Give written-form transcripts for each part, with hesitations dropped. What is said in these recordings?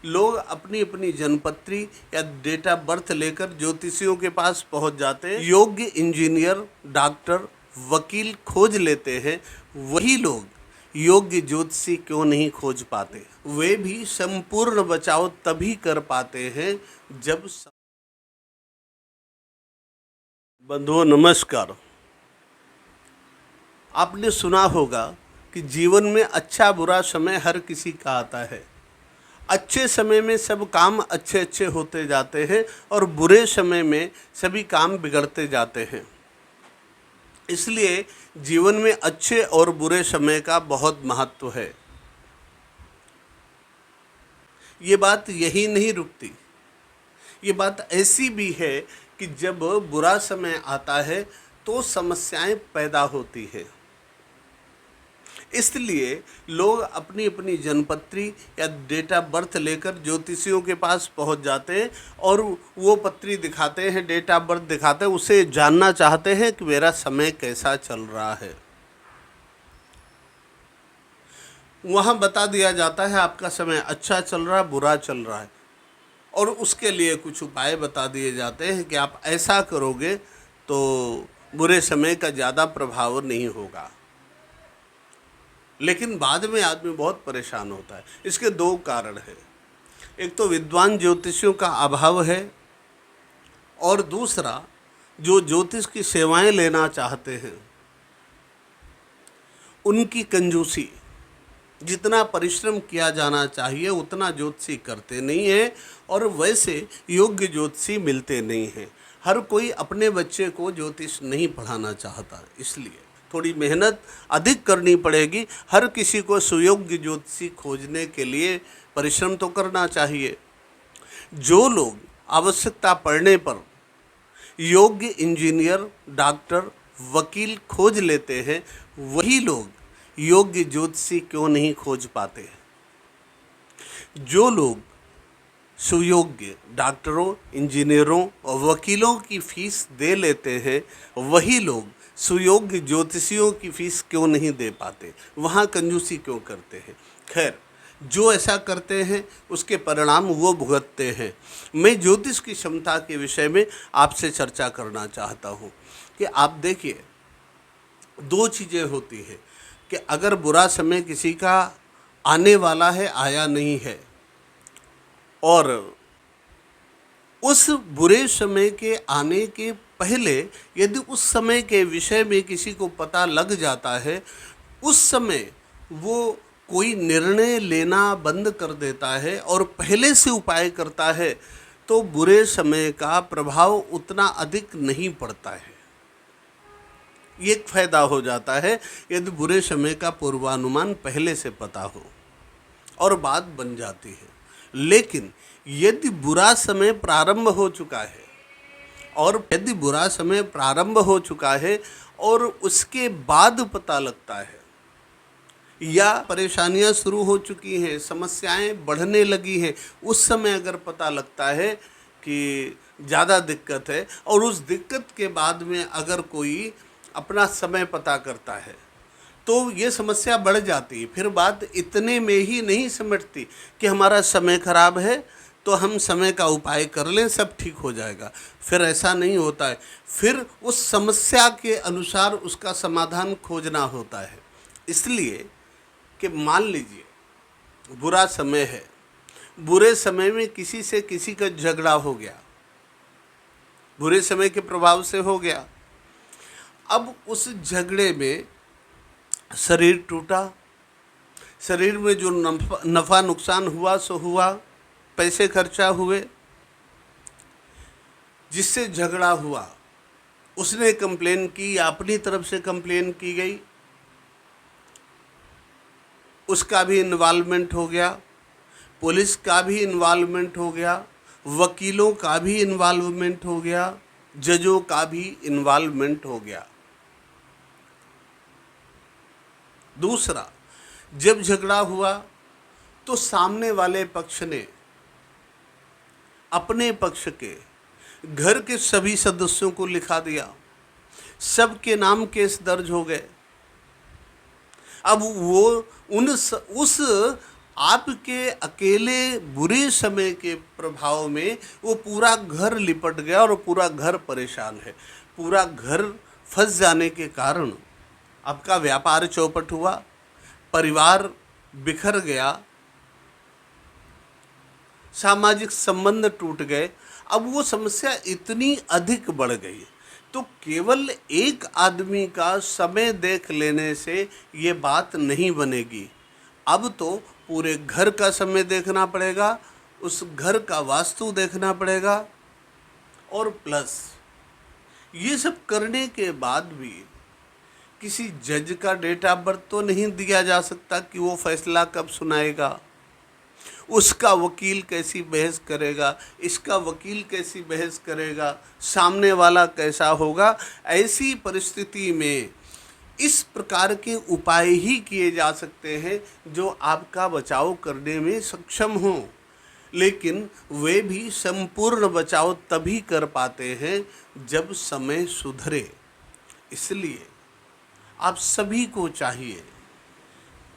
लोग अपनी अपनी जन्मपत्री या डेट ऑफ बर्थ लेकर ज्योतिषियों के पास पहुंच जाते हैं। योग्य इंजीनियर, डॉक्टर, वकील खोज लेते हैं। वही लोग योग्य ज्योतिषी क्यों नहीं खोज पाते? वे भी संपूर्ण बचाव तभी कर पाते हैं जब बंधुओं नमस्कार। आपने सुना होगा कि जीवन में अच्छा बुरा समय हर किसी का आता है। अच्छे समय में सब काम अच्छे अच्छे होते जाते हैं और बुरे समय में सभी काम बिगड़ते जाते हैं। इसलिए जीवन में अच्छे और बुरे समय का बहुत महत्व है। ये बात यही नहीं रुकती, ये बात ऐसी भी है कि जब बुरा समय आता है तो समस्याएं पैदा होती है। इसलिए लोग अपनी अपनी जन्मपत्री या डेट ऑफ बर्थ लेकर ज्योतिषियों के पास पहुंच जाते हैं और वो पत्री दिखाते हैं, डेट ऑफ बर्थ दिखाते हैं, उसे जानना चाहते हैं कि मेरा समय कैसा चल रहा है। वहाँ बता दिया जाता है आपका समय अच्छा चल रहा है, बुरा चल रहा है, और उसके लिए कुछ उपाय बता दिए जाते हैं कि आप ऐसा करोगे तो बुरे समय का ज़्यादा प्रभाव नहीं होगा। लेकिन बाद में आदमी बहुत परेशान होता है। इसके दो कारण हैं। एक तो विद्वान ज्योतिषियों का अभाव है, और दूसरा जो ज्योतिष की सेवाएं लेना चाहते हैं उनकी कंजूसी। जितना परिश्रम किया जाना चाहिए उतना ज्योतिषी करते नहीं हैं, और वैसे योग्य ज्योतिषी मिलते नहीं हैं। हर कोई अपने बच्चे को ज्योतिष नहीं पढ़ाना चाहता, इसलिए थोड़ी मेहनत अधिक करनी पड़ेगी। हर किसी को सुयोग्य ज्योतिषी खोजने के लिए परिश्रम तो करना चाहिए। जो लोग आवश्यकता पड़ने पर योग्य इंजीनियर, डॉक्टर, वकील खोज लेते हैं, वही लोग योग्य ज्योतिषी क्यों नहीं खोज पाते? जो लोग सुयोग्य डॉक्टरों, इंजीनियरों और वकीलों की फीस दे लेते हैं, वही लोग सुयोग्य ज्योतिषियों की फीस क्यों नहीं दे पाते? वहाँ कंजूसी क्यों करते हैं? खैर, जो ऐसा करते हैं उसके परिणाम वो भुगतते हैं। मैं ज्योतिष की क्षमता के विषय में आपसे चर्चा करना चाहता हूँ कि आप देखिए, दो चीज़ें होती हैं कि अगर बुरा समय किसी का आने वाला है, आया नहीं है, और उस बुरे समय के आने के पहले यदि उस समय के विषय में किसी को पता लग जाता है, उस समय वो कोई निर्णय लेना बंद कर देता है और पहले से उपाय करता है, तो बुरे समय का प्रभाव उतना अधिक नहीं पड़ता है। ये एक फायदा हो जाता है यदि बुरे समय का पूर्वानुमान पहले से पता हो और बात बन जाती है। लेकिन यदि बुरा समय प्रारंभ हो चुका है, और यदि बुरा समय प्रारंभ हो चुका है और उसके बाद पता लगता है, या परेशानियां शुरू हो चुकी हैं, समस्याएं बढ़ने लगी हैं, उस समय अगर पता लगता है कि ज़्यादा दिक्कत है, और उस दिक्कत के बाद में अगर कोई अपना समय पता करता है, तो ये समस्या बढ़ जाती है। फिर बात इतने में ही नहीं सिमटती कि हमारा समय खराब है तो हम समय का उपाय कर लें, सब ठीक हो जाएगा। फिर ऐसा नहीं होता है। फिर उस समस्या के अनुसार उसका समाधान खोजना होता है। इसलिए कि मान लीजिए बुरा समय है, बुरे समय में किसी से किसी का झगड़ा हो गया, बुरे समय के प्रभाव से हो गया। अब उस झगड़े में शरीर टूटा, शरीर में जो नफ़ा नुकसान हुआ सो हुआ, पैसे खर्चा हुए। जिससे झगड़ा हुआ उसने कंप्लेन की या अपनी तरफ से कंप्लेन की गई, उसका भी इन्वॉल्वमेंट हो गया, पुलिस का भी इन्वॉल्वमेंट हो गया, वकीलों का भी इन्वॉल्वमेंट हो गया, जजों का भी इन्वॉल्वमेंट हो गया। दूसरा, जब झगड़ा हुआ तो सामने वाले पक्ष ने अपने पक्ष के घर के सभी सदस्यों को लिखा दिया, सबके नाम केस दर्ज हो गए। अब वो उस आपके अकेले बुरे समय के प्रभाव में वो पूरा घर लिपट गया और पूरा घर परेशान है। पूरा घर फंस जाने के कारण आपका व्यापार चौपट हुआ, परिवार बिखर गया, सामाजिक संबंध टूट गए। अब वो समस्या इतनी अधिक बढ़ गई तो केवल एक आदमी का समय देख लेने से ये बात नहीं बनेगी। अब तो पूरे घर का समय देखना पड़ेगा, उस घर का वास्तु देखना पड़ेगा, और प्लस ये सब करने के बाद भी किसी जज का डेट ऑफ बर्थ तो नहीं दिया जा सकता कि वो फैसला कब सुनाएगा। उसका वकील कैसी बहस करेगा, इसका वकील कैसी बहस करेगा, सामने वाला कैसा होगा। ऐसी परिस्थिति में इस प्रकार के उपाय ही किए जा सकते हैं जो आपका बचाव करने में सक्षम हों, लेकिन वे भी संपूर्ण बचाव तभी कर पाते हैं जब समय सुधरे। इसलिए आप सभी को चाहिए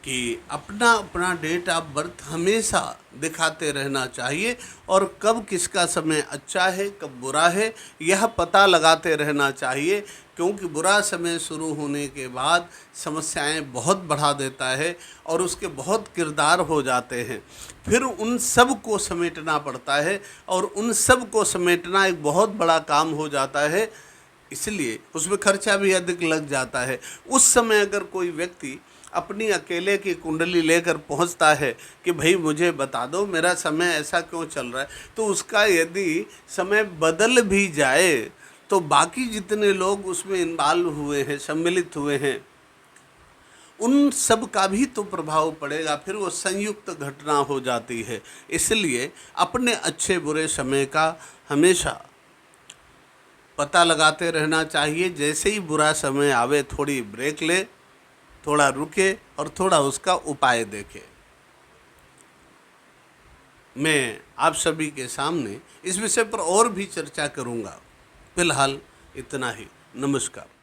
कि अपना अपना डेट ऑफ बर्थ हमेशा दिखाते रहना चाहिए, और कब किसका समय अच्छा है कब बुरा है यह पता लगाते रहना चाहिए, क्योंकि बुरा समय शुरू होने के बाद समस्याएं बहुत बढ़ा देता है और उसके बहुत किरदार हो जाते हैं। फिर उन सब को समेटना पड़ता है और उन सब को समेटना एक बहुत बड़ा काम हो जाता है, इसलिए उसमें खर्चा भी अधिक लग जाता है। उस समय अगर कोई व्यक्ति अपनी अकेले की कुंडली लेकर पहुंचता है कि भाई मुझे बता दो मेरा समय ऐसा क्यों चल रहा है, तो उसका यदि समय बदल भी जाए तो बाकी जितने लोग उसमें इन्वॉल्व हुए हैं, सम्मिलित हुए हैं, उन सब का भी तो प्रभाव पड़ेगा, फिर वो संयुक्त घटना हो जाती है। इसलिए अपने अच्छे बुरे समय का हमेशा पता लगाते रहना चाहिए। जैसे ही बुरा समय आवे थोड़ी ब्रेक ले, थोड़ा रुके और थोड़ा उसका उपाय देखे। मैं आप सभी के सामने इस विषय पर और भी चर्चा करूंगा। फिलहाल इतना ही। नमस्कार।